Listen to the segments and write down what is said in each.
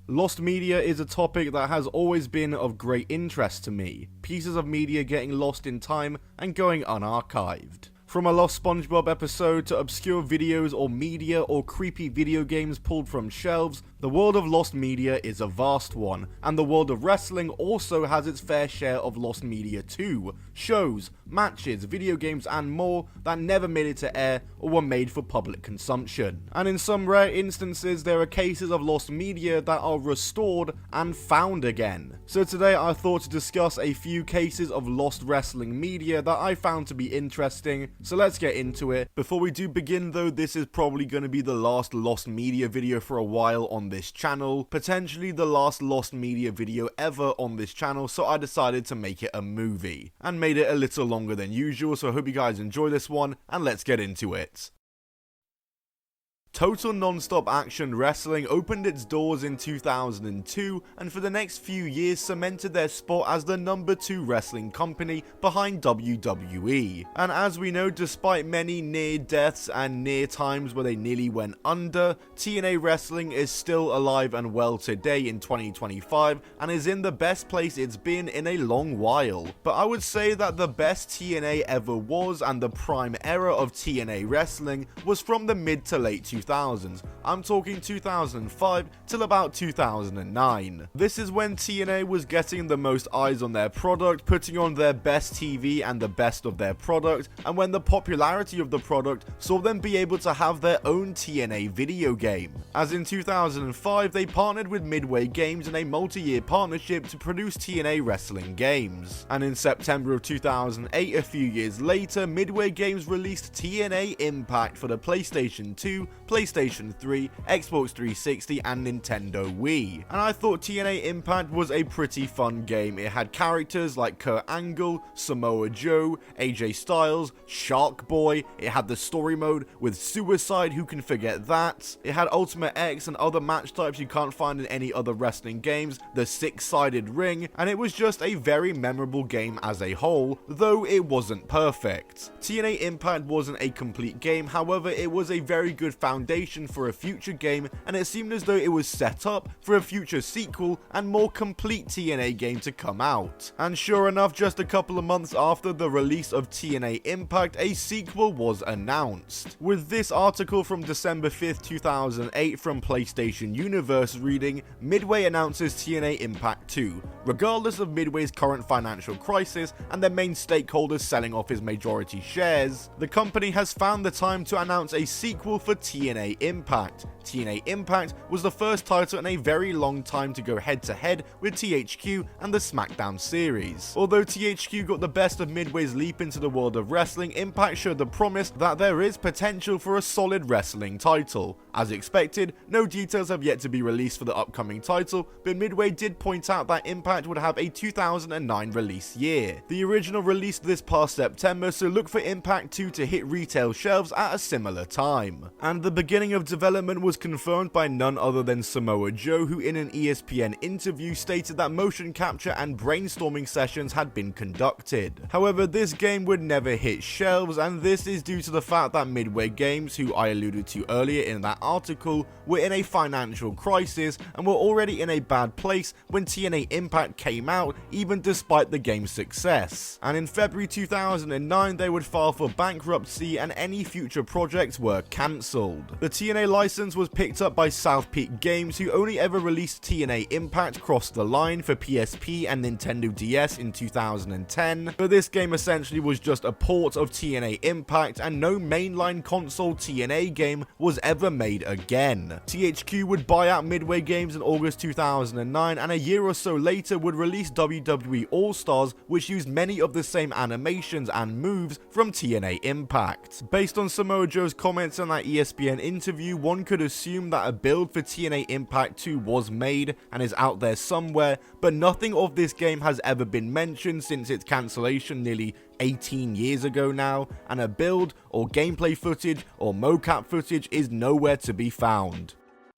Lost media is a topic that has always been of great interest to me, pieces of media getting lost in time and going unarchived. From a lost SpongeBob episode to obscure videos or media or creepy video games pulled from shelves, the world of lost media is a vast one, and the world of wrestling also has its fair share of lost media too. Shows, matches, video games and more that never made it to air or were made for public consumption. And in some rare instances there are cases of lost media that are restored and found again. So today I thought to discuss a few cases of lost wrestling media that I found to be interesting, so let's get into it. Before we do begin though, this is probably going to be the last lost media video for a while on this channel, potentially the last lost media video ever on this channel, so I decided to make it a movie, and made it a little longer than usual, so I hope you guys enjoy this one, and let's get into it. Total Non-Stop Action Wrestling opened its doors in 2002 and for the next few years cemented their spot as the #2 wrestling company behind WWE. And as we know, despite many near deaths and near times where they nearly went under, TNA Wrestling is still alive and well today in 2025 and is in the best place it's been in a long while. But I would say that the best TNA ever was, and the prime era of TNA Wrestling, was from the mid to late 2000s. I'm talking 2005 till about 2009. This is when TNA was getting the most eyes on their product, putting on their best TV and the best of their product, and when the popularity of the product saw them be able to have their own TNA video game. As in 2005, they partnered with Midway Games in a multi-year partnership to produce TNA wrestling games. And in September of 2008, a few years later, Midway Games released TNA Impact for the PlayStation 2, PlayStation 3, Xbox 360 and Nintendo Wii. And I thought TNA Impact was a pretty fun game. It had characters like Kurt Angle, Samoa Joe, AJ Styles, Shark Boy. It had the story mode with Suicide, who can forget that. It had Ultimate X and other match types you can't find in any other wrestling games, the six-sided ring, and it was just a very memorable game as a whole, though it wasn't perfect. TNA Impact wasn't a complete game, however it was a very good foundation for a future game, and it seemed as though it was set up for a future sequel and more complete TNA game to come out. And sure enough, just a couple of months after the release of TNA Impact, a sequel was announced. With this article from December 5th, 2008 from PlayStation Universe reading, Midway announces TNA Impact 2. Regardless of Midway's current financial crisis and their main stakeholders selling off his majority shares, the company has found the time to announce a sequel for TNA Impact. TNA Impact was the first title in a very long time to go head-to-head with THQ and the SmackDown series. Although THQ got the best of Midway's leap into the world of wrestling, Impact showed the promise that there is potential for a solid wrestling title. As expected, no details have yet to be released for the upcoming title, but Midway did point out that Impact would have a 2009 release year. The original released this past September, so look for Impact 2 to hit retail shelves at a similar time. And the beginning of development was confirmed by none other than Samoa Joe, who in an ESPN interview stated that motion capture and brainstorming sessions had been conducted. However, this game would never hit shelves, and this is due to the fact that Midway Games, who I alluded to earlier in that article, were in a financial crisis and were already in a bad place when TNA Impact came out, even despite the game's success. And in February 2009, they would file for bankruptcy and any future projects were cancelled. The TNA license was picked up by South Peak Games, who only ever released TNA Impact Cross the Line for PSP and Nintendo DS in 2010, but this game essentially was just a port of TNA Impact and no mainline console TNA game was ever made again. THQ would buy out Midway Games in August 2009 and a year or so later would release WWE All-Stars, which used many of the same animations and moves from TNA Impact. Based on Samoa Joe's comments in that ESPN interview, one could assume that a build for TNA Impact 2 was made and is out there somewhere, but nothing of this game has ever been mentioned since its cancellation nearly 18 years ago now, and a build or gameplay footage or mocap footage is nowhere to be found.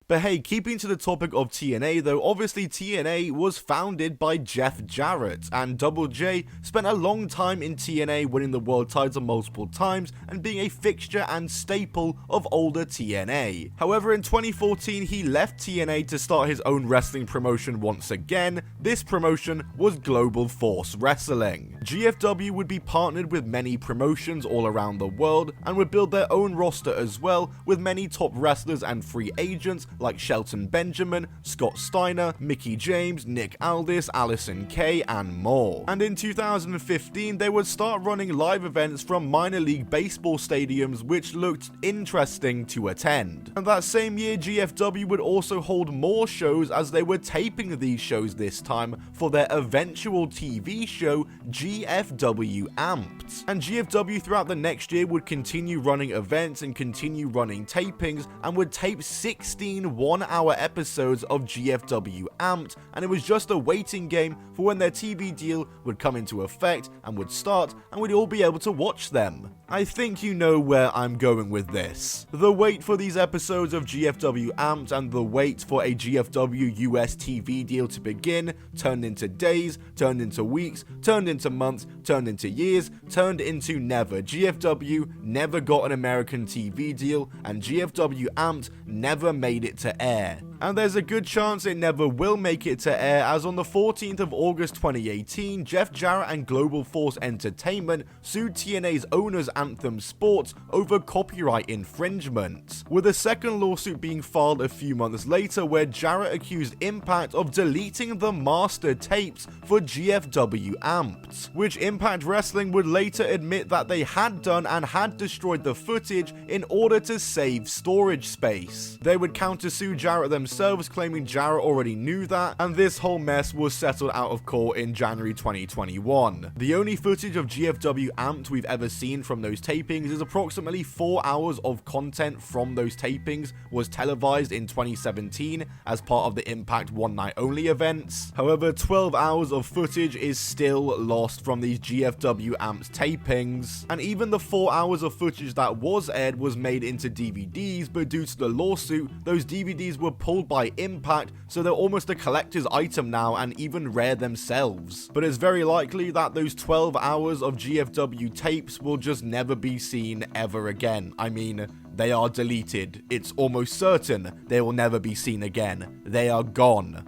But hey, keeping to the topic of TNA though, obviously TNA was founded by Jeff Jarrett, and Double J spent a long time in TNA, winning the world title multiple times and being a fixture and staple of older TNA. However, in 2014 he left TNA to start his own wrestling promotion once again. This promotion was Global Force Wrestling. GFW would be partnered with many promotions all around the world and would build their own roster as well, with many top wrestlers and free agents like Shelton Benjamin, Scott Steiner, Mickey James, Nick Aldis, Allison Kay, and more. And in 2015 they would start running live events from minor league baseball stadiums, which looked interesting to attend. And that same year GFW would also hold more shows, as they were taping these shows this time for their eventual TV show GFW Amped. And GFW throughout the next year would continue running events and continue running tapings, and would tape 16 one-hour episodes of GFW Amped, and it was just a waiting game for when their TV deal would come into effect and would start, and we'd all be able to watch them. I think you know where I'm going with this. The wait for these episodes of GFW Amped and the wait for a GFW US TV deal to begin turned into days, turned into weeks, turned into months, turned into years, turned into never. GFW never got an American TV deal, and GFW Amped never made it to air. And there's a good chance it never will make it to air, as on the 14th of August 2018, Jeff Jarrett and Global Force Entertainment sued TNA's owners Anthem Sports over copyright infringement, with a second lawsuit being filed a few months later, where Jarrett accused Impact of deleting the master tapes for GFW Amped, which Impact Wrestling would later admit that they had done and had destroyed the footage in order to save storage space. They would countersue Jarrett themselves, claiming Jarrett already knew that, and this whole mess was settled out of court in January 2021. The only footage of GFW Amped we've ever seen from those tapings is approximately 4 hours of content from those tapings was televised in 2017 as part of the Impact One Night Only events. However, 12 hours of footage is still lost from these GFW Amped tapings, and even the 4 hours of footage that was aired was made into DVDs, but due to the lawsuit, those DVDs were pulled by Impact, so they're almost a collector's item now and even rare themselves. But it's very likely that those 12 hours of GFW tapes will just never be seen ever again. I mean, they are deleted. It's almost certain they will never be seen again. They are gone.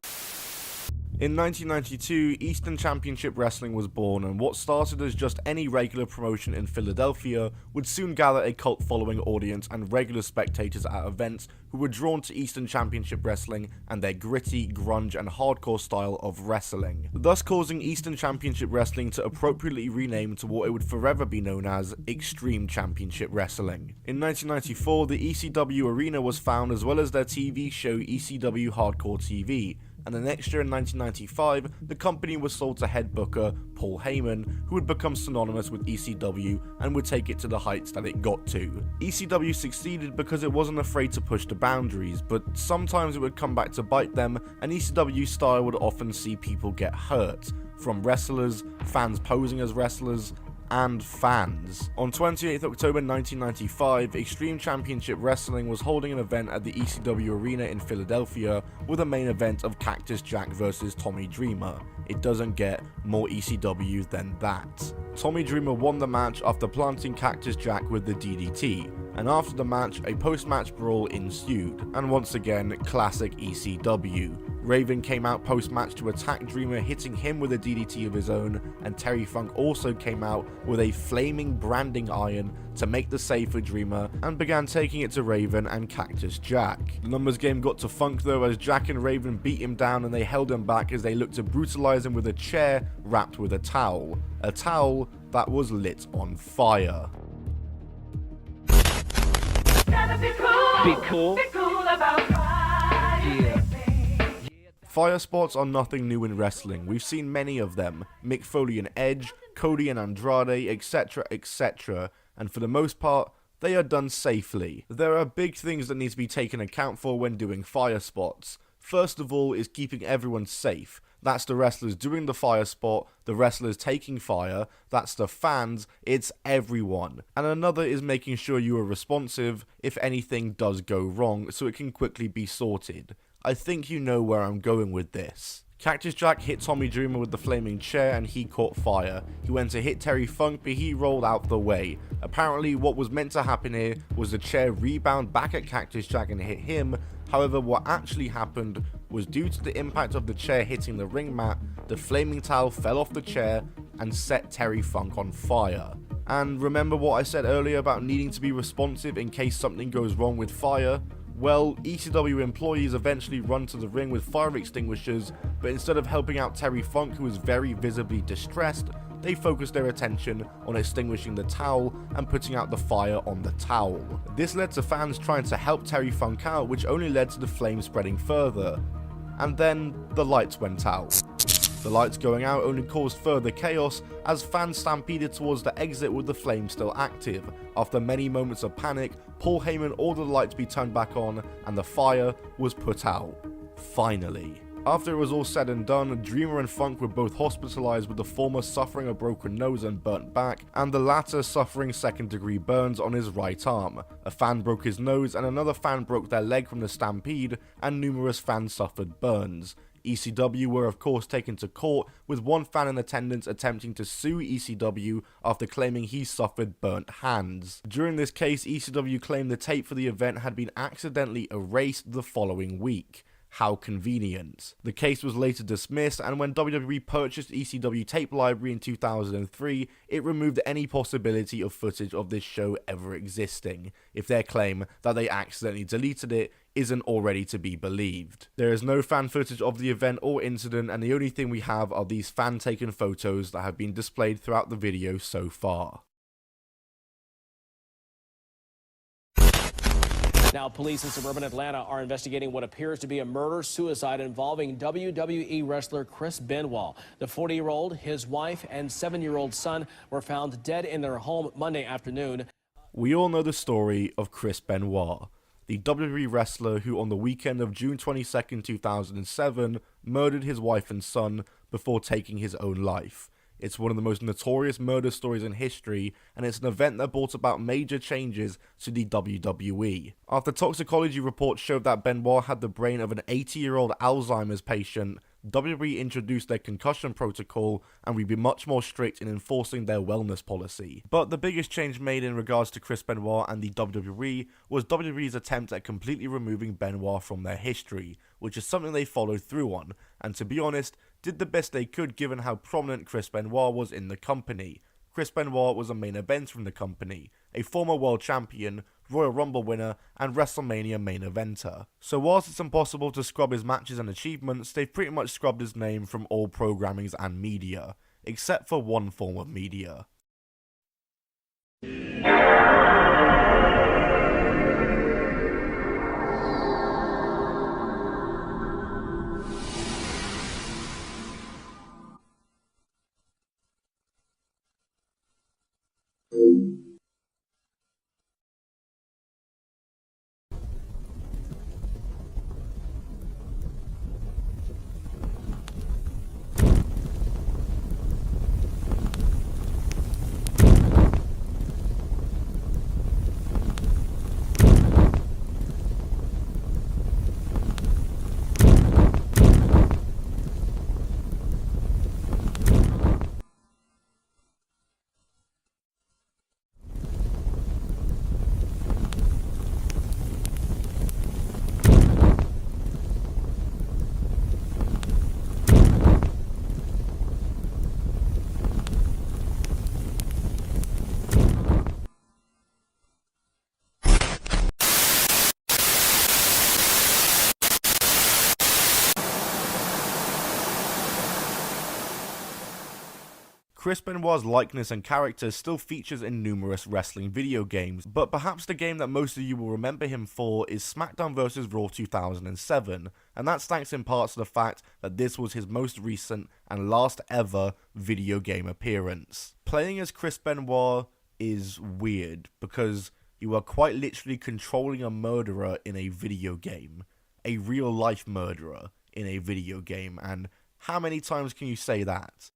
In 1992, Eastern Championship Wrestling was born, and what started as just any regular promotion in Philadelphia would soon gather a cult following audience and regular spectators at events who were drawn to Eastern Championship Wrestling and their gritty, grunge, and hardcore style of wrestling, thus causing Eastern Championship Wrestling to appropriately rename to what it would forever be known as Extreme Championship Wrestling. In 1994, the ECW Arena was found, as well as their TV show ECW Hardcore TV, and the next year in 1995, the company was sold to head booker Paul Heyman, who would become synonymous with ECW and would take it to the heights that it got to. ECW succeeded because it wasn't afraid to push the boundaries, but sometimes it would come back to bite them, and ECW style would often see people get hurt, from wrestlers, fans posing as wrestlers, and fans. On 28th October 1995, Extreme Championship Wrestling was holding an event at the ECW Arena in Philadelphia with a main event of Cactus Jack versus Tommy Dreamer. It doesn't get more ECW than that. Tommy Dreamer won the match after planting Cactus Jack with the DDT, and after the match, a post-match brawl ensued, and once again, classic ECW. Raven came out post-match to attack Dreamer, hitting him with a DDT of his own, and Terry Funk also came out with a flaming branding iron to make the save for Dreamer, and began taking it to Raven and Cactus Jack. The numbers game got to Funk though, as Jack and Raven beat him down and they held him back as they looked to brutalize him with a chair wrapped with a towel that was lit on fire. Be cool about fire. Yeah. Fire spots are nothing new in wrestling. We've seen many of them. Mick Foley and Edge, Cody and Andrade, etc, etc, and for the most part, they are done safely. There are big things that need to be taken account for when doing fire spots. First of all is keeping everyone safe. That's the wrestlers doing the fire spot, the wrestlers taking fire, that's the fans, it's everyone. And another is making sure you are responsive if anything does go wrong so it can quickly be sorted. I think you know where I'm going with this. Cactus Jack hit Tommy Dreamer with the flaming chair and he caught fire. He went to hit Terry Funk but he rolled out the way. Apparently what was meant to happen here was the chair rebound back at Cactus Jack and hit him. However, what actually happened was due to the impact of the chair hitting the ring mat, the flaming towel fell off the chair and set Terry Funk on fire. And remember what I said earlier about needing to be responsive in case something goes wrong with fire? Well, ECW employees eventually run to the ring with fire extinguishers, but instead of helping out Terry Funk, who was very visibly distressed, they focused their attention on extinguishing the towel and putting out the fire on the towel. This led to fans trying to help Terry Funk out, which only led to the flames spreading further. And then the lights went out. The lights going out only caused further chaos as fans stampeded towards the exit with the flames still active. After many moments of panic, Paul Heyman ordered the lights be turned back on and the fire was put out. Finally. After it was all said and done, Dreamer and Funk were both hospitalized, with the former suffering a broken nose and burnt back, and the latter suffering second-degree burns on his right arm. A fan broke his nose and another fan broke their leg from the stampede, and numerous fans suffered burns. ECW were of course taken to court, with one fan in attendance attempting to sue ECW after claiming he suffered burnt hands. During this case, ECW claimed the tape for the event had been accidentally erased the following week. How convenient. The case was later dismissed, and when WWE purchased ECW Tape Library in 2003, it removed any possibility of footage of this show ever existing, if their claim that they accidentally deleted it isn't already to be believed. There is no fan footage of the event or incident, and the only thing we have are these fan-taken photos that have been displayed throughout the video so far. Now, police in suburban Atlanta are investigating what appears to be a murder-suicide involving WWE wrestler Chris Benoit. The 40-year-old, his wife, and 7-year-old son were found dead in their home Monday afternoon. We all know the story of Chris Benoit, the WWE wrestler who on the weekend of June 22, 2007, murdered his wife and son before taking his own life. It's one of the most notorious murder stories in history, and it's an event that brought about major changes to the WWE. After toxicology reports showed that Benoit had the brain of an 80-year-old Alzheimer's patient, WWE introduced their concussion protocol and would be much more strict in enforcing their wellness policy. But the biggest change made in regards to Chris Benoit and the WWE was WWE's attempt at completely removing Benoit from their history, which is something they followed through on, and to be honest, did the best they could given how prominent Chris Benoit was in the company. Chris Benoit was a main eventer in the company, a former world champion, Royal Rumble winner, and WrestleMania main eventer. So whilst it's impossible to scrub his matches and achievements, they've pretty much scrubbed his name from all programmings and media, except for one form of media. Chris Benoit's likeness and character still features in numerous wrestling video games, but perhaps the game that most of you will remember him for is SmackDown vs. Raw 2007, and that's thanks in part to the fact that this was his most recent and last ever video game appearance. Playing as Chris Benoit is weird, because you are quite literally controlling a murderer in a video game. a real-life murderer in a video game, and how many times can you say that?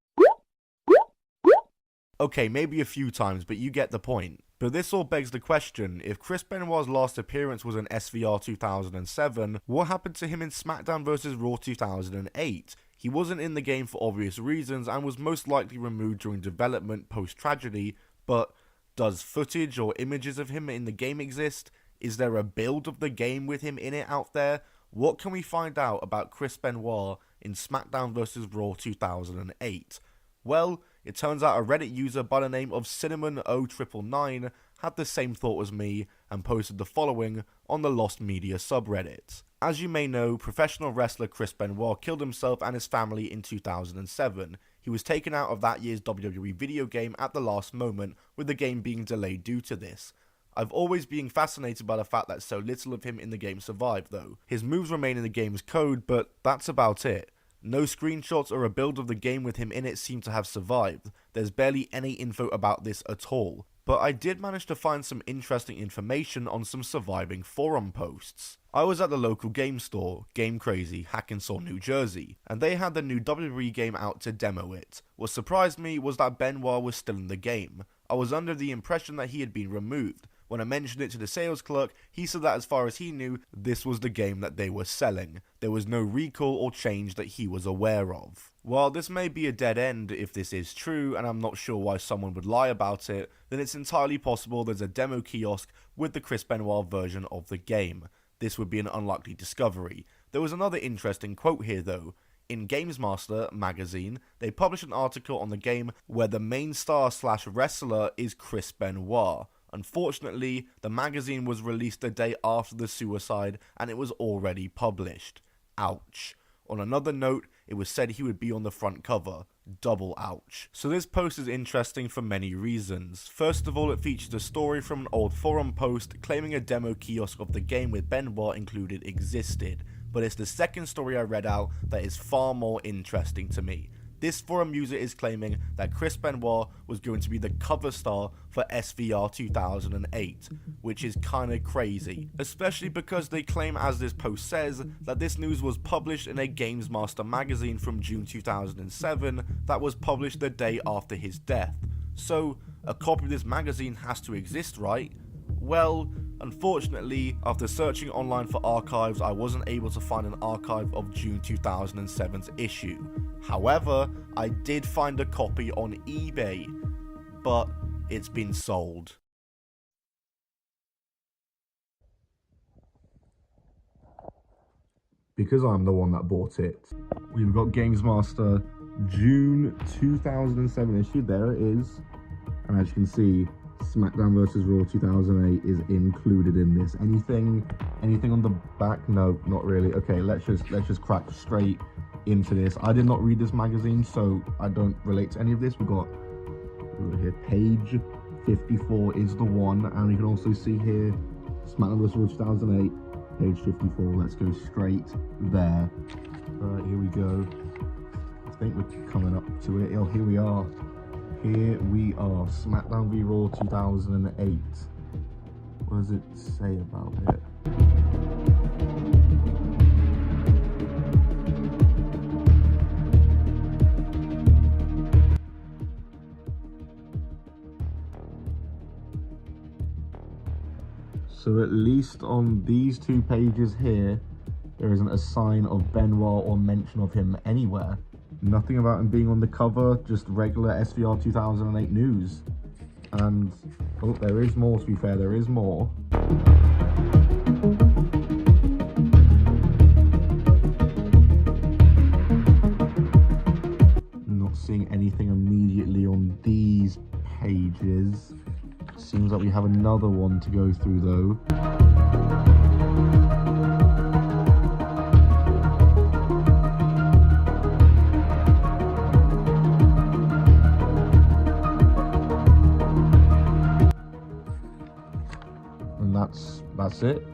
Okay, maybe a few times, but you get the point. But this all begs the question, if Chris Benoit's last appearance was in SVR 2007, what happened to him in SmackDown vs. Raw 2008? He wasn't in the game for obvious reasons and was most likely removed during development post-tragedy, but does footage or images of him in the game exist? Is there a build of the game with him in it out there? What can we find out about Chris Benoit in SmackDown vs. Raw 2008? Well, it turns out a Reddit user by the name of Cinnamon0999 had the same thought as me and posted the following on the Lost Media subreddit. As you may know, professional wrestler Chris Benoit killed himself and his family in 2007. He was taken out of that year's WWE video game at the last moment, with the game being delayed due to this. I've always been fascinated by the fact that so little of him in the game survived though. His moves remain in the game's code, but that's about it. No screenshots or a build of the game with him in it seem to have survived. There's barely any info about this at all. But I did manage to find some interesting information on some surviving forum posts. I was at the local game store, Game Crazy, Hackensaw, New Jersey, and they had the new WWE game out to demo it. What surprised me was that Benoit was still in the game. I was under the impression that he had been removed. When I mentioned it to the sales clerk, he said that as far as he knew, this was the game that they were selling. There was no recall or change that he was aware of. While this may be a dead end if this is true, and I'm not sure why someone would lie about it, then it's entirely possible there's a demo kiosk with the Chris Benoit version of the game. This would be an unlikely discovery. There was another interesting quote here though. In GamesMaster magazine, they published an article on the game where the main star / wrestler is Chris Benoit. Unfortunately, the magazine was released the day after the suicide and it was already published. Ouch. On another note, it was said he would be on the front cover. Double ouch. So this post is interesting for many reasons. First of all, it features a story from an old forum post claiming a demo kiosk of the game with Benoit included existed. But it's the second story I read out that is far more interesting to me. This forum user is claiming that Chris Benoit was going to be the cover star for SVR 2008, which is kinda crazy, especially because they claim, as this post says, that this news was published in a GamesMaster magazine from June 2007 that was published the day after his death. So, a copy of this magazine has to exist, right? Well, unfortunately, after searching online for archives, I wasn't able to find an archive of June 2007's issue. However, I did find a copy on eBay, but it's been sold. Because I'm the one that bought it, we've got GamesMaster June 2007 issue. There it is. And as you can see, SmackDown vs. Raw 2008 is included in this. Anything on the back? No, not really. Okay, let's just crack straight into this. I did not read this magazine, so I don't relate to any of this. We've got here page 54 is the one, and you can also see here SmackDown vs. Raw 2008, page 54. Let's go straight there. Alright, here we go. I think we're coming up to it. Oh, here we are. Here we are, SmackDown v Raw 2008. What does it say about it? So at least on these two pages here, there isn't a sign of Benoit or mention of him anywhere. Nothing about him being on the cover, just regular SVR 2008 news. And, oh, there is more, to be fair, there is more. Not seeing anything immediately on these pages. Seems like we have another one to go through, though. That's it.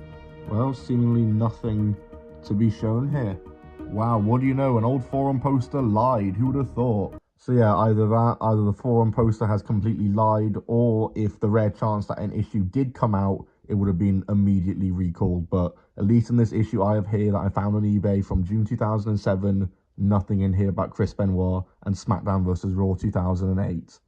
Well, seemingly nothing to be shown here. Wow, what do you know? An old forum poster lied. Who would have thought? So yeah, either the forum poster has completely lied, or if the rare chance that an issue did come out, it would have been immediately recalled. But at least in this issue I have here that I found on eBay from June 2007, nothing in here about Chris Benoit and SmackDown vs. Raw 2008.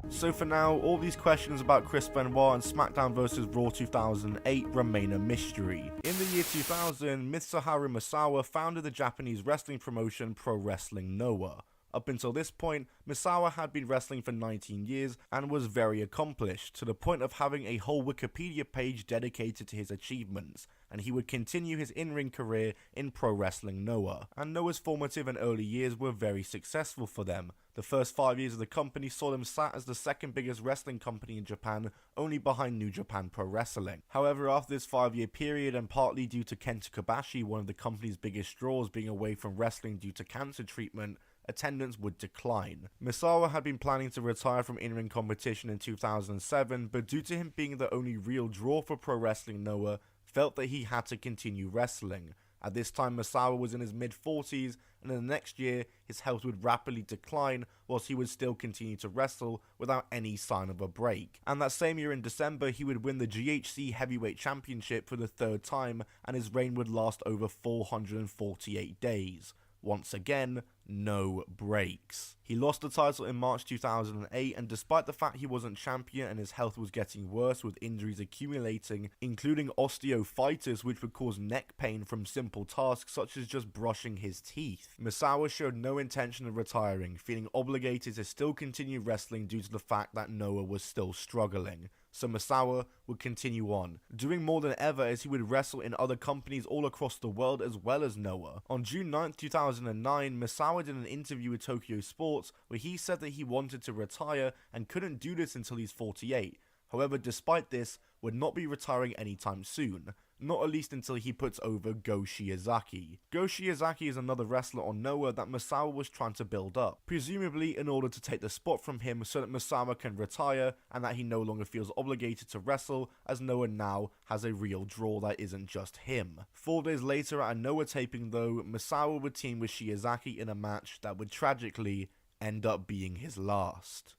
So for now, all these questions about Chris Benoit and SmackDown vs. Raw 2008 remain a mystery. In the year 2000, Mitsuharu Misawa founded the Japanese wrestling promotion Pro Wrestling Noah. Up until this point, Misawa had been wrestling for 19 years and was very accomplished, to the point of having a whole Wikipedia page dedicated to his achievements, and he would continue his in-ring career in Pro Wrestling Noah. And Noah's formative and early years were very successful for them. The first 5 years of the company saw them sat as the second biggest wrestling company in Japan, only behind New Japan Pro Wrestling. However, after this 5-year period, and partly due to Kenta Kobashi, one of the company's biggest draws, being away from wrestling due to cancer treatment, attendance would decline. Misawa had been planning to retire from in-ring competition in 2007, but due to him being the only real draw for Pro Wrestling Noah, felt that he had to continue wrestling. At this time, Misawa was in his mid-40s, and in the next year, his health would rapidly decline, whilst he would still continue to wrestle without any sign of a break. And that same year in December, he would win the GHC Heavyweight Championship for the third time, and his reign would last over 448 days. Once again, no breaks. He lost the title in March 2008, and despite the fact he wasn't champion and his health was getting worse with injuries accumulating, including osteophytes which would cause neck pain from simple tasks such as just brushing his teeth, Misawa showed no intention of retiring, feeling obligated to still continue wrestling due to the fact that Noah was still struggling. So Misawa would continue on, doing more than ever as he would wrestle in other companies all across the world as well as Noah. On June 9, 2009, Misawa did an interview with Tokyo Sports where he said that he wanted to retire and couldn't do this until he's 48. However, despite this, would not be retiring anytime soon, not at least until he puts over Go Shiozaki. Go Shiozaki is another wrestler on Noah that Misawa was trying to build up, presumably in order to take the spot from him so that Misawa can retire and that he no longer feels obligated to wrestle, as Noah now has a real draw that isn't just him. 4 days later at a Noah taping though, Misawa would team with Shiozaki in a match that would tragically end up being his last.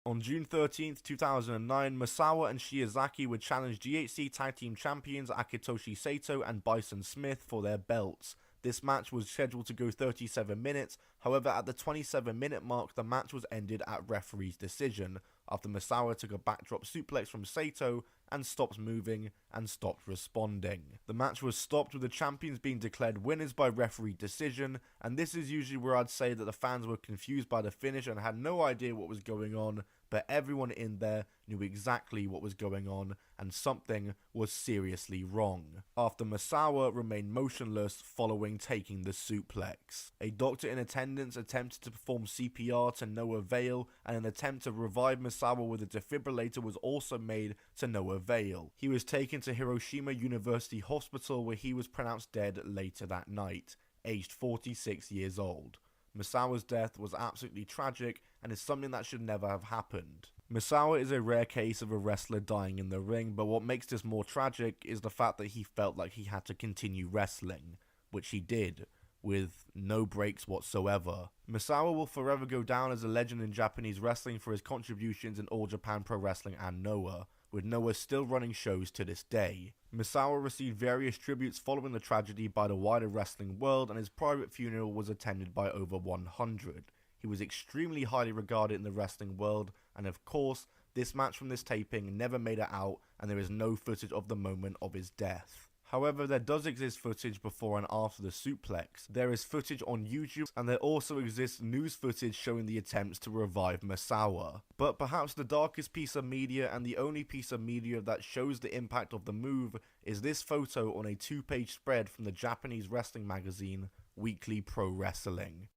On June 13th, 2009, Misawa and Shiozaki would challenge GHC Tag Team Champions Akitoshi Sato and Bison Smith for their belts. This match was scheduled to go 37 minutes, however at the 27-minute mark the match was ended at referee's decision, after Misawa took a backdrop suplex from Sato and stopped moving and stopped responding. The match was stopped with the champions being declared winners by referee decision, and this is usually where I'd say that the fans were confused by the finish and had no idea what was going on, but everyone in there knew exactly what was going on and something was seriously wrong, after Misawa remained motionless following taking the suplex. A doctor in attendance attempted to perform CPR to no avail, and an attempt to revive Misawa with a defibrillator was also made to no avail. He was taken to Hiroshima University Hospital where he was pronounced dead later that night, aged 46 years old. Misawa's death was absolutely tragic and is something that should never have happened. Misawa is a rare case of a wrestler dying in the ring, but what makes this more tragic is the fact that he felt like he had to continue wrestling, which he did, with no breaks whatsoever. Misawa will forever go down as a legend in Japanese wrestling for his contributions in All Japan Pro Wrestling and Noah, with Noah still running shows to this day. Misawa received various tributes following the tragedy by the wider wrestling world, and his private funeral was attended by over 100. He was extremely highly regarded in the wrestling world, and of course, this match from this taping never made it out, and there is no footage of the moment of his death. However, there does exist footage before and after the suplex. There is footage on YouTube, and there also exists news footage showing the attempts to revive Misawa. But perhaps the darkest piece of media, and the only piece of media that shows the impact of the move, is this photo on a 2-page spread from the Japanese wrestling magazine, Weekly Pro Wrestling.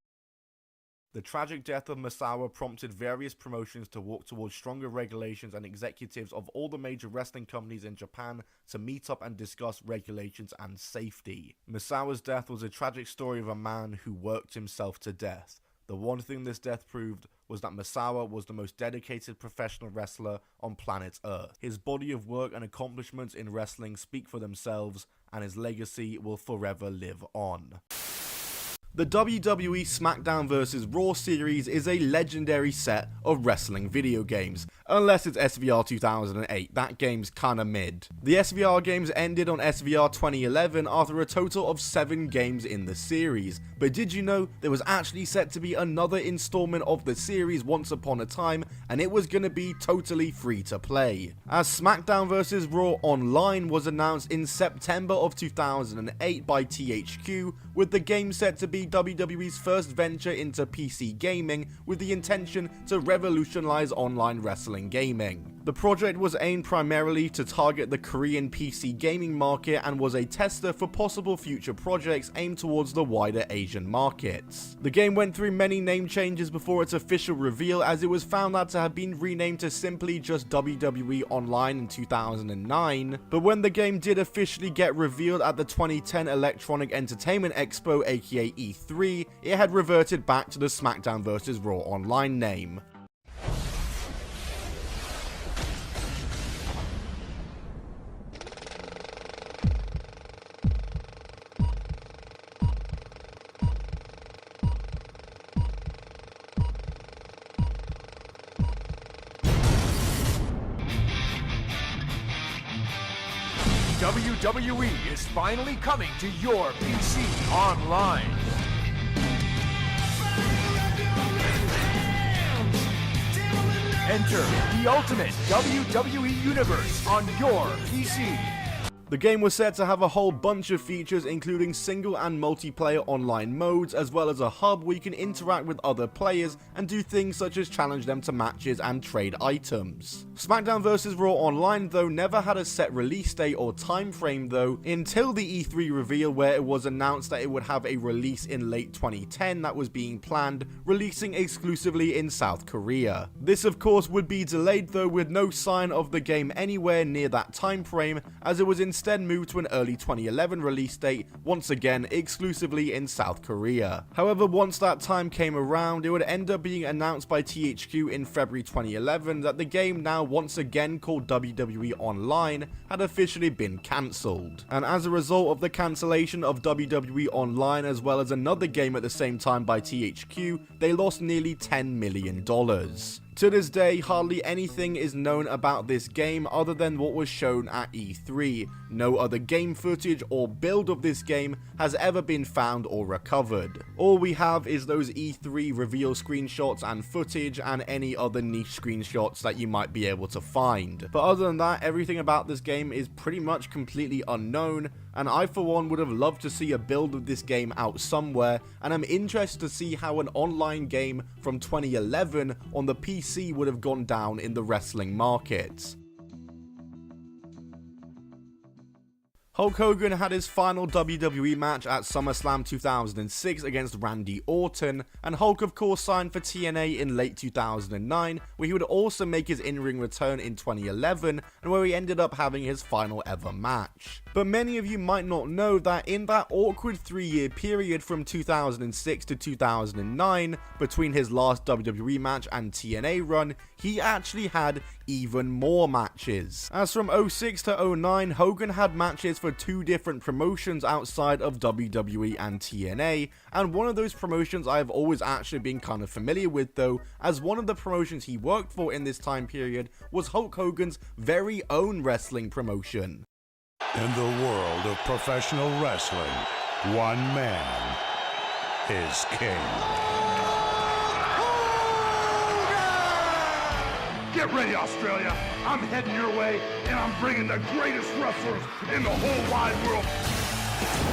The tragic death of Misawa prompted various promotions to walk towards stronger regulations, and executives of all the major wrestling companies in Japan to meet up and discuss regulations and safety. Misawa's death was a tragic story of a man who worked himself to death. The one thing this death proved was that Misawa was the most dedicated professional wrestler on planet Earth. His body of work and accomplishments in wrestling speak for themselves, and his legacy will forever live on. The WWE SmackDown vs. Raw series is a legendary set of wrestling video games, Unless it's SVR 2008, that game's kinda mid. The SVR games ended on SVR 2011 after a total of 7 games in the series, but did you know there was actually set to be another installment of the series once upon a time, and it was gonna be totally free to play. As SmackDown vs. Raw Online was announced in September of 2008 by THQ, with the game set to be WWE's first venture into PC gaming with the intention to revolutionize online wrestling gaming. The project was aimed primarily to target the Korean PC gaming market and was a tester for possible future projects aimed towards the wider Asian markets. The game went through many name changes before its official reveal, as it was found out to have been renamed to simply just WWE Online in 2009, but when the game did officially get revealed at the 2010 Electronic Entertainment Expo aka E3, it had reverted back to the SmackDown vs. Raw Online name. WWE is finally coming to your PC online. Enter the ultimate WWE universe on your PC. The game was set to have a whole bunch of features, including single and multiplayer online modes, as well as a hub where you can interact with other players and do things such as challenge them to matches and trade items. SmackDown vs. Raw Online though never had a set release date or time frame though, until the E3 reveal, where it was announced that it would have a release in late 2010 that was being planned, releasing exclusively in South Korea. This of course would be delayed though, with no sign of the game anywhere near that time frame, as it was instead moved to an early 2011 release date, once again exclusively in South Korea. However, once that time came around, it would end up being announced by THQ in February 2011 that the game, now once again called WWE Online, had officially been cancelled. And as a result of the cancellation of WWE Online, as well as another game at the same time by THQ, they lost nearly $10 million. To this day, hardly anything is known about this game other than what was shown at E3. No other game footage or build of this game has ever been found or recovered. All we have is those E3 reveal screenshots and footage, and any other niche screenshots that you might be able to find. But other than that, everything about this game is pretty much completely unknown, and I for one would have loved to see a build of this game out somewhere, and I'm interested to see how an online game from 2011 on the PC would have gone down in the wrestling market. Hulk Hogan had his final WWE match at SummerSlam 2006 against Randy Orton, and Hulk of course signed for TNA in late 2009, where he would also make his in-ring return in 2011, and where he ended up having his final ever match. But many of you might not know that in that awkward 3-year period from 2006 to 2009, between his last WWE match and TNA run, he actually had even more matches. As from 06 to 09, Hogan had matches for 2 different promotions outside of WWE and TNA, and one of those promotions I've always actually been kind of familiar with though, as one of the promotions he worked for in this time period was Hulk Hogan's very own wrestling promotion. In the world of professional wrestling, one man is king. Get ready, Australia. I'm heading your way, and I'm bringing the greatest wrestlers in the whole wide world.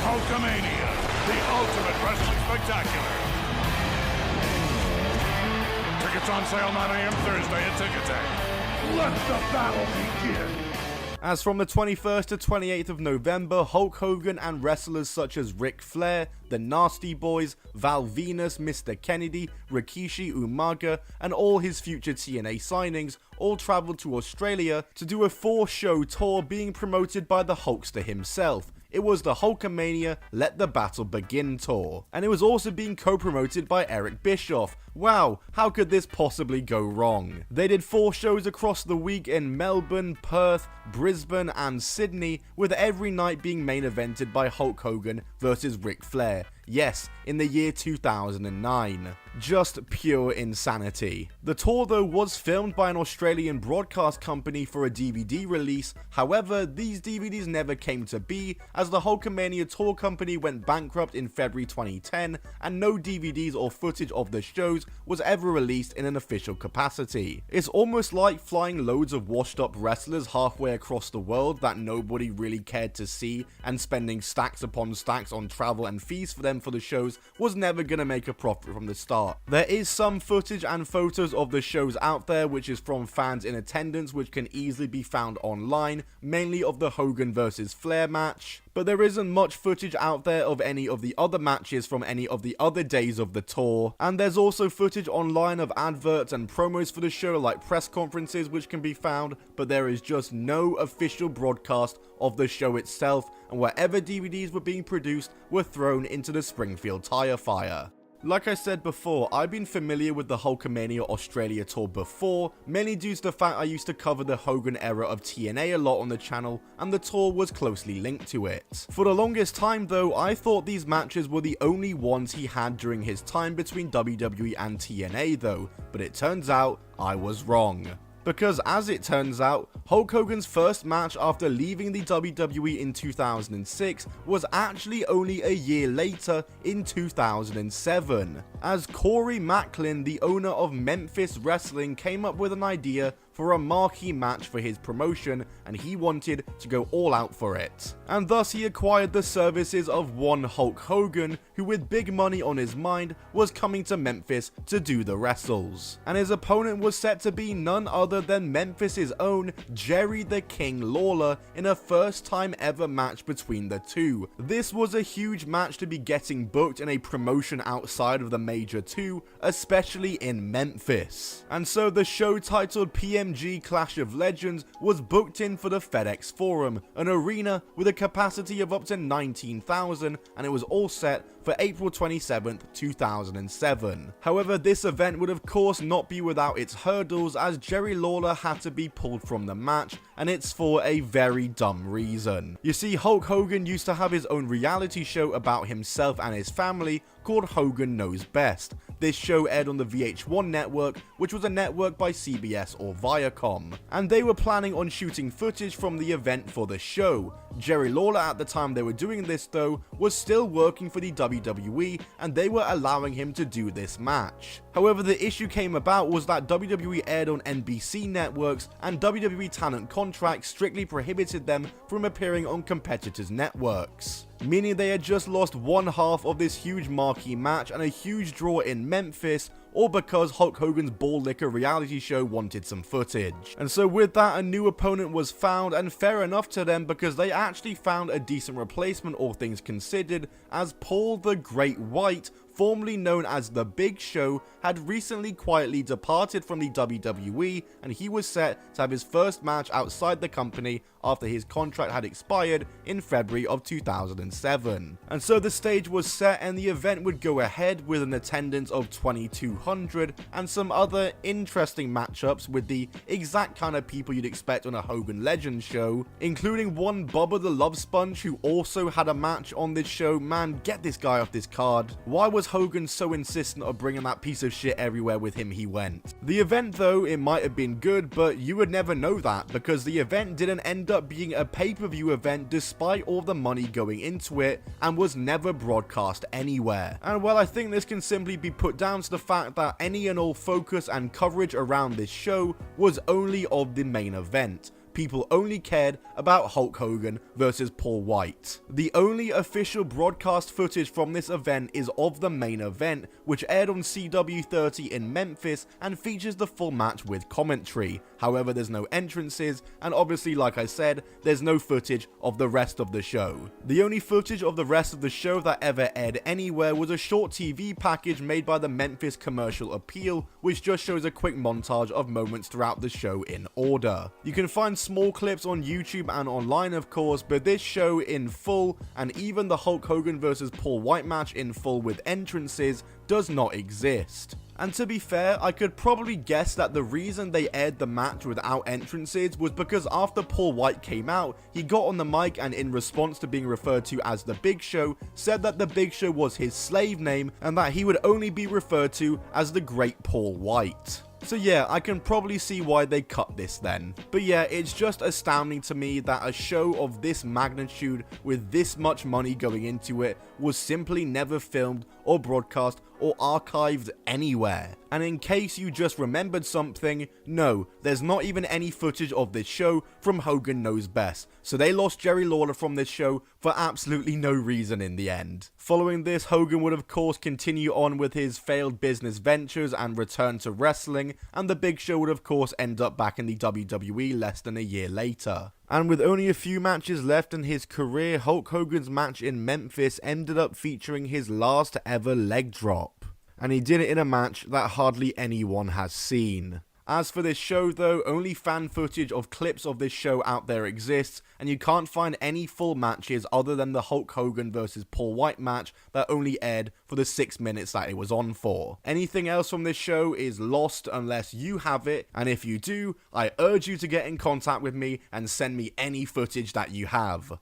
Hulkamania, the ultimate wrestling spectacular. Tickets on sale 9 a.m. Thursday at Ticketek. Let the battle begin. As from the 21st to 28th of November, Hulk Hogan and wrestlers such as Ric Flair, the Nasty Boys, Val Venus, Mr. Kennedy, Rikishi Umaga, and all his future TNA signings all traveled to Australia to do a 4-show tour being promoted by the Hulkster himself. It was the Hulkamania Let the Battle Begin tour, and it was also being co-promoted by Eric Bischoff. Wow, how could this possibly go wrong? They did 4 shows across the week in Melbourne, Perth, Brisbane and Sydney, with every night being main evented by Hulk Hogan versus Ric Flair. Yes, in the year 2009. Just pure insanity. The tour though was filmed by an Australian broadcast company for a DVD release, however these DVDs never came to be as the Hulkamania tour company went bankrupt in February 2010 and no DVDs or footage of the shows was ever released in an official capacity. It's almost like flying loads of washed up wrestlers halfway across the world that nobody really cared to see and spending stacks upon stacks on travel and fees for them for the shows was never gonna make a profit from the start. There is some footage and photos of the shows out there which is from fans in attendance which can easily be found online, mainly of the Hogan vs Flair match, but there isn't much footage out there of any of the other matches from any of the other days of the tour, and there's also footage online of adverts and promos for the show like press conferences which can be found, but there is just no official broadcast of the show itself, and wherever DVDs were being produced were thrown into the Springfield tire fire. Like I said before, I've been familiar with the Hulkamania Australia tour before, mainly due to the fact I used to cover the Hogan era of TNA a lot on the channel, and the tour was closely linked to it. For the longest time though, I thought these matches were the only ones he had during his time between WWE and TNA though, but it turns out I was wrong. Because as it turns out, Hulk Hogan's first match after leaving the WWE in 2006 was actually only a year later in 2007, as Corey Macklin, the owner of Memphis Wrestling, came up with an idea for a marquee match for his promotion, and he wanted to go all out for it. And thus he acquired the services of one Hulk Hogan, who with big money on his mind was coming to Memphis to do the wrestles. And his opponent was set to be none other than Memphis's own Jerry the King Lawler in a first time ever match between the two. This was a huge match to be getting booked in a promotion outside of the major two, especially in Memphis. And so the show titled PMG Clash of Legends was booked in for the FedEx Forum, an arena with a capacity of up to 19,000, and it was all set for April 27th, 2007. However, this event would of course not be without its hurdles, as Jerry Lawler had to be pulled from the match, and it's for a very dumb reason. You see, Hulk Hogan used to have his own reality show about himself and his family called Hogan Knows Best. This show aired on the VH1 network, which was a network by CBS or Viacom, and they were planning on shooting footage from the event for the show. Jerry Lawler at the time they were doing this though was still working for the WWE, and they were allowing him to do this match. However, the issue came about was that WWE aired on NBC networks, and WWE talent contracts strictly prohibited them from appearing on competitors' networks, meaning they had just lost one half of this huge marquee match and a huge draw in Memphis, or because Hulk Hogan's Ball Licker reality show wanted some footage. And so with that, a new opponent was found, and fair enough to them because they actually found a decent replacement, all things considered, as Paul the Great White, formerly known as The Big Show, had recently quietly departed from the WWE, and he was set to have his first match outside the company after his contract had expired in February of 2007. And so the stage was set and the event would go ahead with an attendance of 2,200 and some other interesting matchups with the exact kind of people you'd expect on a Hogan Legends show, including one Bubba the Love Sponge who also had a match on this show. Man, get this guy off this card. Why was Hogan so insistent of bringing that piece of shit everywhere with him he went? The event though, it might have been good, but you would never know that because the event didn't end up being a pay-per-view event despite all the money going into it, and was never broadcast anywhere. And well, I think this can simply be put down to the fact that any and all focus and coverage around this show was only of the main event. People only cared about Hulk Hogan versus Paul White. The only official broadcast footage from this event is of the main event, which aired on CW30 in Memphis and features the full match with commentary. However, there's no entrances, and obviously, like I said, there's no footage of the rest of the show. The only footage of the rest of the show that ever aired anywhere was a short TV package made by the Memphis Commercial Appeal, which just shows a quick montage of moments throughout the show in order. You can find small clips on YouTube and online of course, but this show in full, and even the Hulk Hogan vs Paul White match in full with entrances, does not exist. And to be fair, I could probably guess that the reason they aired the match without entrances was because after Paul White came out, he got on the mic and in response to being referred to as the Big Show, said that the Big Show was his slave name and that he would only be referred to as the Great Paul White. So yeah, I can probably see why they cut this then. But yeah, it's just astounding to me that a show of this magnitude with this much money going into it was simply never filmed or broadcast or archived anywhere. And in case you just remembered something, no, there's not even any footage of this show from Hogan Knows Best, so they lost Jerry Lawler from this show for absolutely no reason in the end. Following this, Hogan would of course continue on with his failed business ventures and return to wrestling, and the Big Show would of course end up back in the WWE less than a year later. And with only a few matches left in his career, Hulk Hogan's match in Memphis ended up featuring his last ever leg drop. And he did it in a match that hardly anyone has seen. As for this show though, only fan footage of clips of this show out there exists, and you can't find any full matches other than the Hulk Hogan vs Paul White match that only aired for the 6 minutes that it was on for. Anything else from this show is lost unless you have it, and if you do, I urge you to get in contact with me and send me any footage that you have.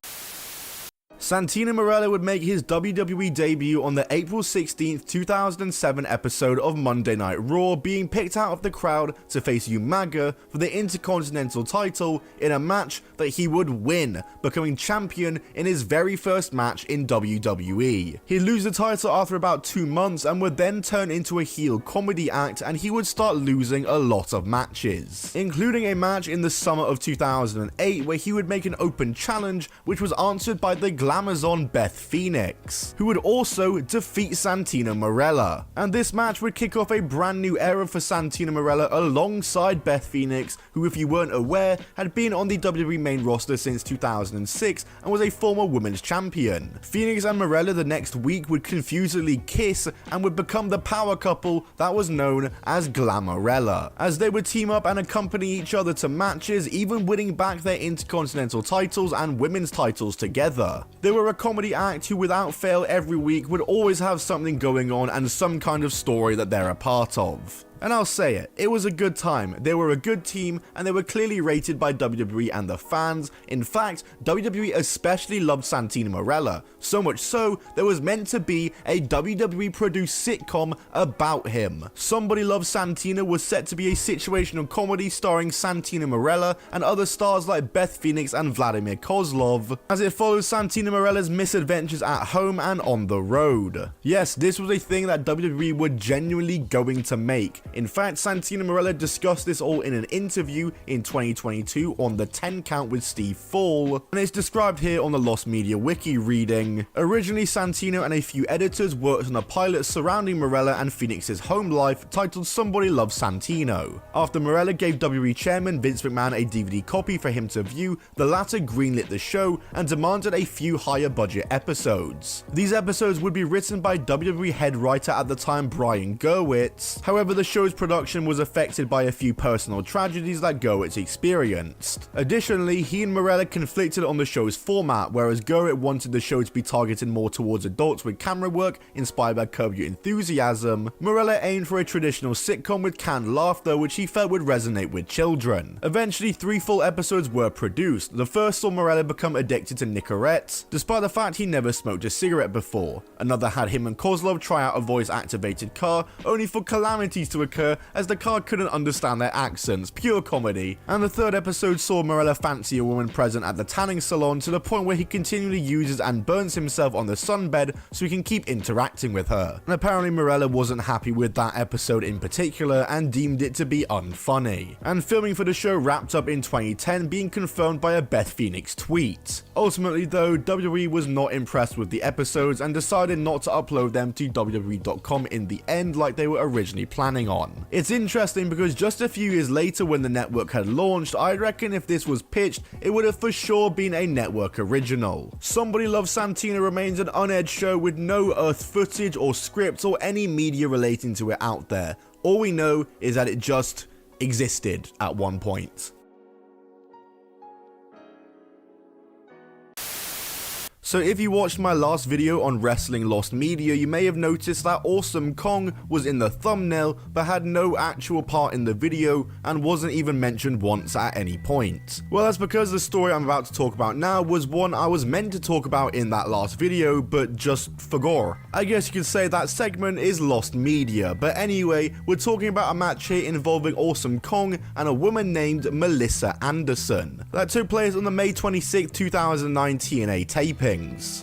Santino Marella would make his WWE debut on the April 16th, 2007 episode of Monday Night Raw, being picked out of the crowd to face Umaga for the Intercontinental title in a match that he would win, becoming champion in his very first match in WWE. He'd lose the title after about 2 months and would then turn into a heel comedy act, and he would start losing a lot of matches, including a match in the summer of 2008 where he would make an open challenge which was answered by the Glamazon Beth Phoenix, who would also defeat Santino Marella. And this match would kick off a brand new era for Santino Marella alongside Beth Phoenix, who, if you weren't aware, had been on the WWE main roster since 2006 and was a former women's champion. Phoenix and Marella the next week would confusedly kiss and would become the power couple that was known as Glamorella, as they would team up and accompany each other to matches, even winning back their Intercontinental titles and women's titles together. They were a comedy act who without fail every week would always have something going on and some kind of story that they're a part of. And I'll say it was a good time. They were a good team and they were clearly rated by WWE and the fans. In fact, WWE especially loved Santino Marella, so much so there was meant to be a WWE produced sitcom about him. Somebody Loves Santino was set to be a situational comedy starring Santino Marella and other stars like Beth Phoenix and Vladimir Kozlov, as it follows Santino Marella's misadventures at home and on the road. Yes, this was a thing that WWE were genuinely going to make. In fact, Santino Marella discussed this all in an interview in 2022 on the 10 Count with Steve Fall, and it's described here on the Lost Media Wiki reading, originally Santino and a few editors worked on a pilot surrounding Marella and Phoenix's home life titled Somebody Loves Santino. After Marella gave WWE chairman Vince McMahon a DVD copy for him to view, the latter greenlit the show and demanded a few higher budget episodes. These episodes would be written by WWE head writer at the time Brian Gerwitz. However, the show's production was affected by a few personal tragedies that Gerwitz experienced. Additionally, he and Marella conflicted on the show's format, whereas Gerwitz wanted the show to be targeted more towards adults with camera work inspired by Curb Your Enthusiasm. Marella aimed for a traditional sitcom with canned laughter, which he felt would resonate with children. Eventually, 3 full episodes were produced. The first saw Marella become addicted to Nicorettes, despite the fact he never smoked a cigarette before. Another had him and Kozlov try out a voice-activated car, only for calamities to occur as the car couldn't understand their accents, pure comedy. And the third episode saw Marella fancy a woman present at the tanning salon to the point where he continually uses and burns himself on the sunbed so he can keep interacting with her. And apparently Marella wasn't happy with that episode in particular and deemed it to be unfunny. And filming for the show wrapped up in 2010, being confirmed by a Beth Phoenix tweet. Ultimately though, WWE was not impressed with the episodes and decided not to upload them to WWE.com in the end like they were originally planning on. It's interesting because just a few years later when the network had launched, I reckon if this was pitched, it would have for sure been a network original. Somebody Loves Santino remains an unaired show with no earth footage or scripts or any media relating to it out there. All we know is that it just existed at one point. So if you watched my last video on Wrestling Lost Media, you may have noticed that Awesome Kong was in the thumbnail but had no actual part in the video and wasn't even mentioned once at any point. Well, that's because the story I'm about to talk about now was one I was meant to talk about in that last video, but just forgot. I guess you could say that segment is lost media, but anyway, we're talking about a match here involving Awesome Kong and a woman named Melissa Anderson that took place on the May 26, 2009 TNA taping.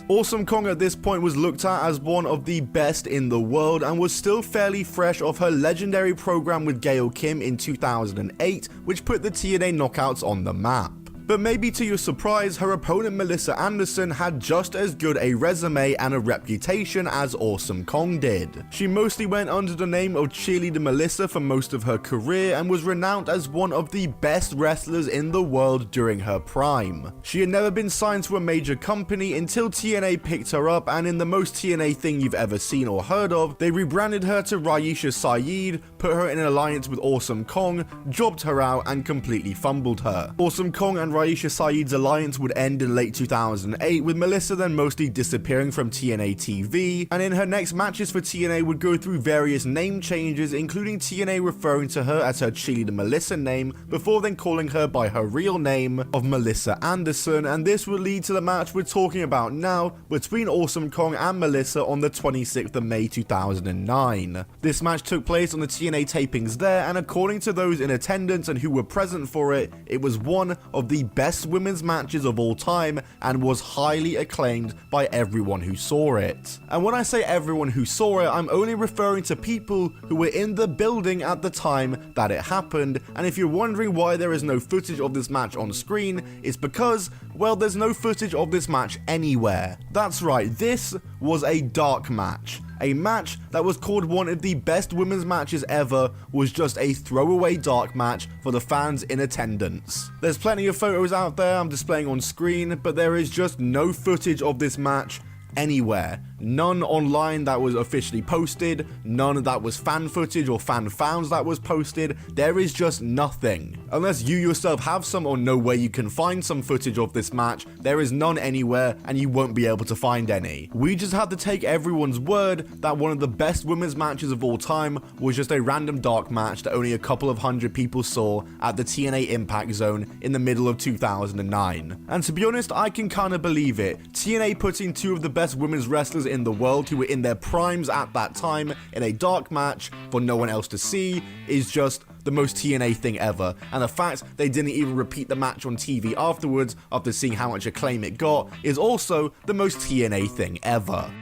Awesome Kong at this point was looked at as one of the best in the world and was still fairly fresh off her legendary program with Gail Kim in 2008, which put the TNA Knockouts on the map. But maybe to your surprise, her opponent Melissa Anderson had just as good a resume and a reputation as Awesome Kong did. She mostly went under the name of Cheerleader Melissa for most of her career and was renowned as one of the best wrestlers in the world during her prime. She had never been signed to a major company until TNA picked her up, and in the most TNA thing you've ever seen or heard of, they rebranded her to Raisha Saeed, put her in an alliance with Awesome Kong, jobbed her out, and completely fumbled her. Awesome Kong and Raisha Saeed's alliance would end in late 2008, with Melissa then mostly disappearing from TNA TV, and in her next matches for TNA would go through various name changes, including TNA referring to her as her Cheerleader Melissa name, before then calling her by her real name of Melissa Anderson, and this would lead to the match we're talking about now between Awesome Kong and Melissa on the 26th of May 2009. This match took place on the TNA tapings there, and according to those in attendance and who were present for it, it was one of the best women's matches of all time and was highly acclaimed by everyone who saw it. And when I say everyone who saw it, I'm only referring to people who were in the building at the time that it happened, and if you're wondering why there is no footage of this match on screen, it's because, well, there's no footage of this match anywhere. That's right, this was a dark match. A match that was called one of the best women's matches ever was just a throwaway dark match for the fans in attendance. There's plenty of photos out there I'm displaying on screen, but there is just no footage of this match anywhere. None online that was officially posted, none that was fan footage or fan founds that was posted. There is just nothing. Unless you yourself have some or know where you can find some footage of this match, there is none anywhere and you won't be able to find any. We just had to take everyone's word that one of the best women's matches of all time was just a random dark match that only a couple of hundred people saw at the TNA Impact Zone in the middle of 2009. And to be honest, I can kinda believe it. TNA putting two of the best women's wrestlers in the world who were in their primes at that time in a dark match for no one else to see is just the most TNA thing ever, and the fact they didn't even repeat the match on TV afterwards after seeing how much acclaim it got is also the most TNA thing ever.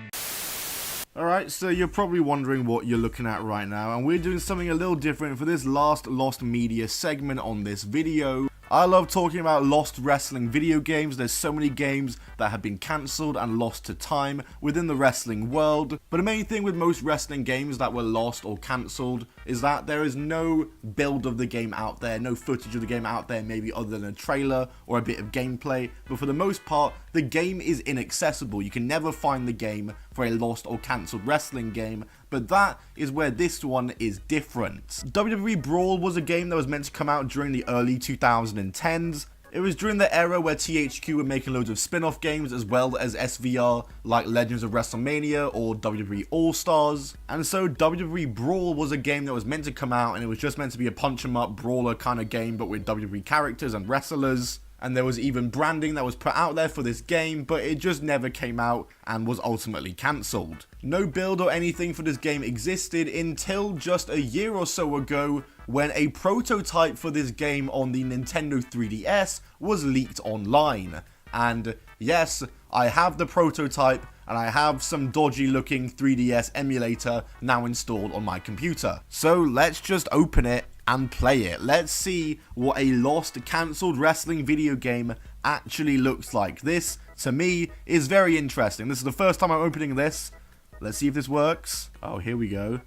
Alright, so you're probably wondering what you're looking at right now, and we're doing something a little different for this last Lost Media segment on this video. I love talking about lost wrestling video games. There's so many games that have been cancelled and lost to time within the wrestling world. But the main thing with most wrestling games that were lost or cancelled is that there is no build of the game out there, no footage of the game out there, maybe other than a trailer or a bit of gameplay. But for the most part, the game is inaccessible. You can never find the game for a lost or cancelled wrestling game. But that is where this one is different. WWE Brawl was a game that was meant to come out during the early 2010s. It was during the era where THQ were making loads of spin-off games as well as SVR, like Legends of WrestleMania or WWE All-Stars. And so WWE Brawl was a game that was meant to come out, and it was just meant to be a punch-em-up brawler kind of game, but with WWE characters and wrestlers. And there was even branding that was put out there for this game, but it just never came out and was ultimately cancelled. No build or anything for this game existed until just a year or so ago, when a prototype for this game on the Nintendo 3DS was leaked online. And yes, I have the prototype, and I have some dodgy looking 3DS emulator now installed on my computer. So let's just open it and play it. Let's see what a lost, cancelled wrestling video game actually looks like. This, to me, is very interesting. This is the first time I'm opening this. Let's see if this works. Oh, here we go.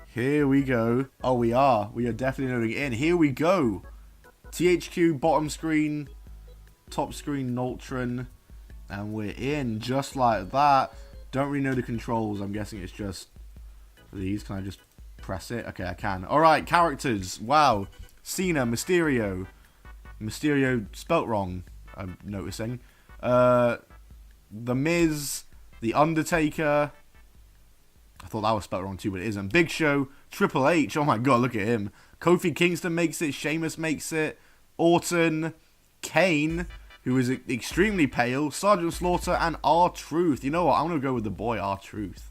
Here we go. Oh, we are. We are definitely loading it in. Here we go. THQ, bottom screen, top screen, Noltron. And we're in, just like that. Don't really know the controls. I'm guessing it's just these. Can I just press it? Okay, I can. Alright, characters. Wow. Cena, Mysterio. Mysterio spelt wrong, I'm noticing. The Miz, The Undertaker. I thought that was spelled wrong too, but it isn't. Big Show, Triple H. Oh my god, look at him. Kofi Kingston makes it. Sheamus makes it. Orton, Kane, who is extremely pale. Sergeant Slaughter and R-Truth. You know what? I'm gonna go with the boy R-Truth,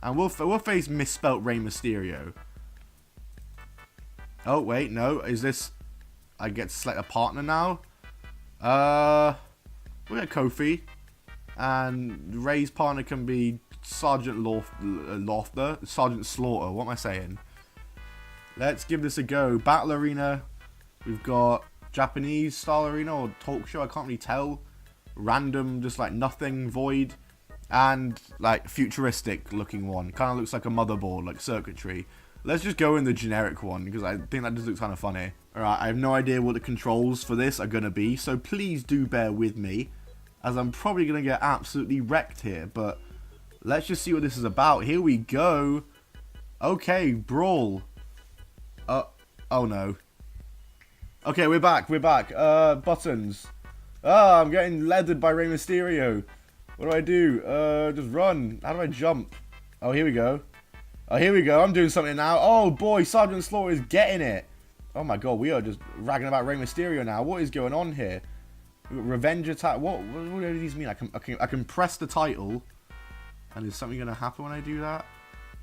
and we'll face misspelt Rey Mysterio. Oh wait, no. Is this? I get to select a partner now. We'll get Kofi, and Ray's partner can be Sergeant Sergeant Slaughter. What am I saying? Let's give this a go. Battle Arena. We've got Japanese style arena or talk show. I can't really tell. Random, just like nothing, void, and like futuristic looking one. Kind of looks like a motherboard, like circuitry. Let's just go in the generic one because I think that just looks kind of funny. Alright, I have no idea what the controls for this are going to be, so please do bear with me, as I'm probably going to get absolutely wrecked here, but let's just see what this is about. Here we go. Okay, brawl. Oh no. Okay, we're back. Buttons. I'm getting leathered by Rey Mysterio. What do I do? Just run. How do I jump? Oh, here we go. I'm doing something now. Oh boy, Sergeant Slaughter is getting it. Oh my god, we are just ragging about Rey Mysterio now. What is going on here? Revenge attack. What do these mean? I can press the title, and is something gonna happen when I do that?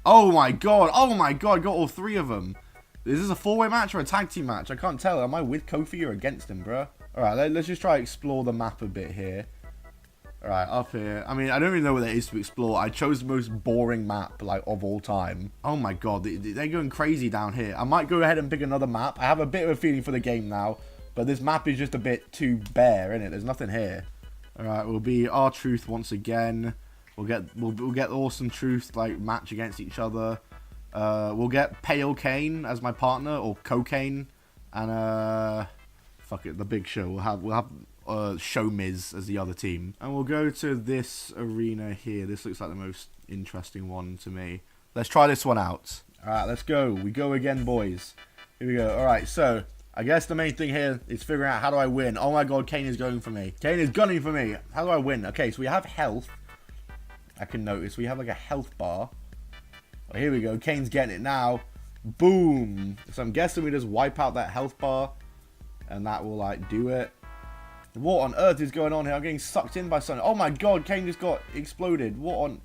Oh my god! I got all three of them. Is this a four-way match or a tag team match? I can't tell. Am I with Kofi or against him, bruh? Alright, let's just try to explore the map a bit here. Alright, up here. I mean, I don't even know what there is to explore. I chose the most boring map, like, of all time. Oh my god, they're going crazy down here. I might go ahead and pick another map. I have a bit of a feeling for the game now, but this map is just a bit too bare, isn't it? There's nothing here. Alright, we'll be R-Truth once again. We'll get Awesome Truth, like, match against each other. We'll get Pale Kane as my partner, or Cocaine, and fuck it, the Big Show. We'll have Show Miz as the other team, and we'll go to this arena here. This looks like the most interesting one to me. Let's try this one out. All right, let's go. We go again, boys. Here we go. All right, so I guess the main thing here is figuring out how do I win. Oh my god, Kane is going for me. Kane is gunning for me. How do I win? Okay, so we have health. I can notice we have like a health bar. Oh, here we go. Kane's getting it now. Boom. So I'm guessing we just wipe out that health bar, and that will like do it. What on earth is going on here? I'm getting sucked in by something. Oh my god, Kane just got exploded. What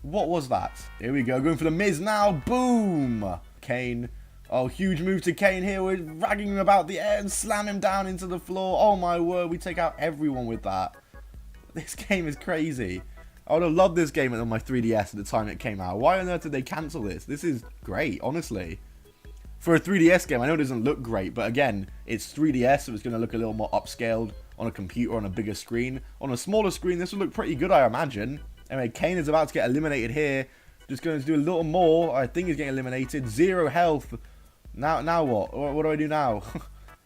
was that? Here we go. Going for the Miz now. Boom. Kane. Oh, huge move to Kane here. We're dragging him about the air and slam him down into the floor. Oh my word. We take out everyone with that. This game is crazy. I would have loved this game on my 3DS at the time it came out. Why on earth did they cancel this? This is great, honestly. For a 3DS game, I know it doesn't look great, but again, it's 3DS, so it's going to look a little more upscaled on a computer on a bigger screen. On a smaller screen, this would look pretty good, I imagine. Anyway, Kane is about to get eliminated here. Just going to do a little more. I think he's getting eliminated. 0 health. Now what? What do I do now?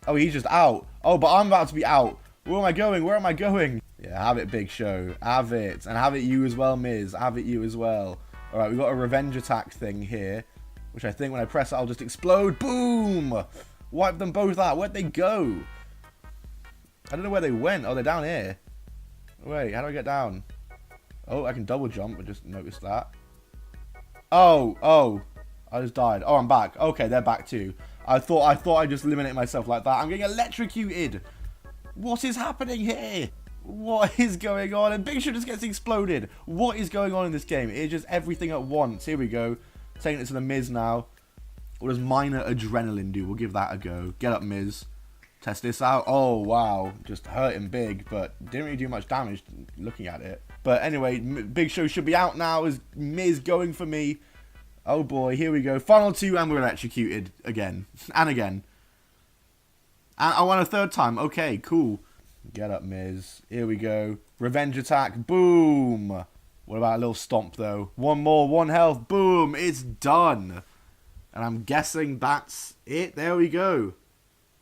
Oh, he's just out. Oh, but I'm about to be out. Where am I going? Where am I going? Yeah, have it, Big Show. Have it. And have it you as well, Miz. Have it you as well. Alright, we've got a revenge attack thing here, which I think when I press it, I'll just explode. Boom! Wipe them both out. Where'd they go? I don't know where they went. Oh, they're down here. Wait, how do I get down? Oh, I can double jump. I just noticed that. Oh. I just died. Oh, I'm back. Okay, they're back too. I thought I just eliminated myself like that. I'm getting electrocuted. What is happening here? What is going on? And Big Show just gets exploded. What is going on in this game? It's just everything at once. Here we go. Taking it to the Miz now. What does minor adrenaline do? We'll give that a go. Get up, Miz. Test this out. Oh, wow. Just hurt him big, but didn't really do much damage looking at it. But anyway, Big Show should be out now. Is Miz going for me? Oh, boy. Here we go. Final 2, and we're electrocuted again. And again. And I won a third time. Okay, cool. Get up, Miz. Here we go. Revenge attack. Boom. What about a little stomp, though? One more. 1 health. Boom. It's done. And I'm guessing that's it. There we go.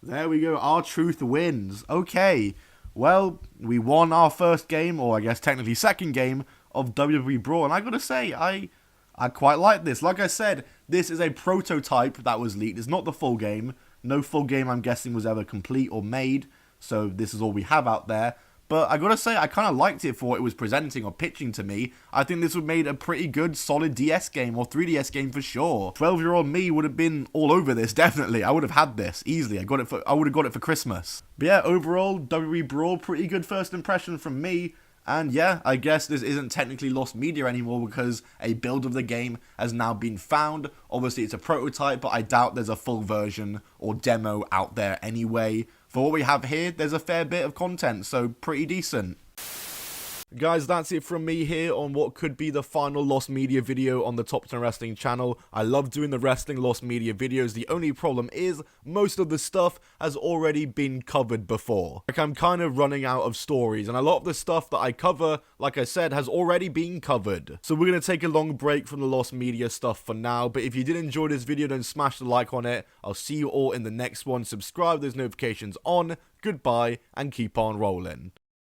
There we go. R-Truth wins. Okay. Well, we won our first game, or I guess technically second game, of WWE Brawl. And I gotta say, I quite like this. Like I said, this is a prototype that was leaked. It's not the full game. No full game, I'm guessing, was ever complete or made. So this is all we have out there. But I gotta say, I kind of liked it for what it was presenting or pitching to me. I think this would have made a pretty good, solid DS game or 3DS game for sure. 12-year-old me would have been all over this, definitely. I would have had this easily. I would have got it for Christmas. But yeah, overall, WWE Brawl, pretty good first impression from me. And yeah, I guess this isn't technically lost media anymore because a build of the game has now been found. Obviously, it's a prototype, but I doubt there's a full version or demo out there anyway. For what we have here, there's a fair bit of content, so pretty decent. Guys, that's it from me here on what could be the final Lost Media video on the Top 10 Wrestling channel. I love doing the Wrestling Lost Media videos. The only problem is most of the stuff has already been covered before. Like, I'm kind of running out of stories, and a lot of the stuff that I cover, like I said, has already been covered. So we're going to take a long break from the Lost Media stuff for now, but if you did enjoy this video, then smash the like on it. I'll see you all in the next one. Subscribe, those notifications on. Goodbye, and keep on rolling.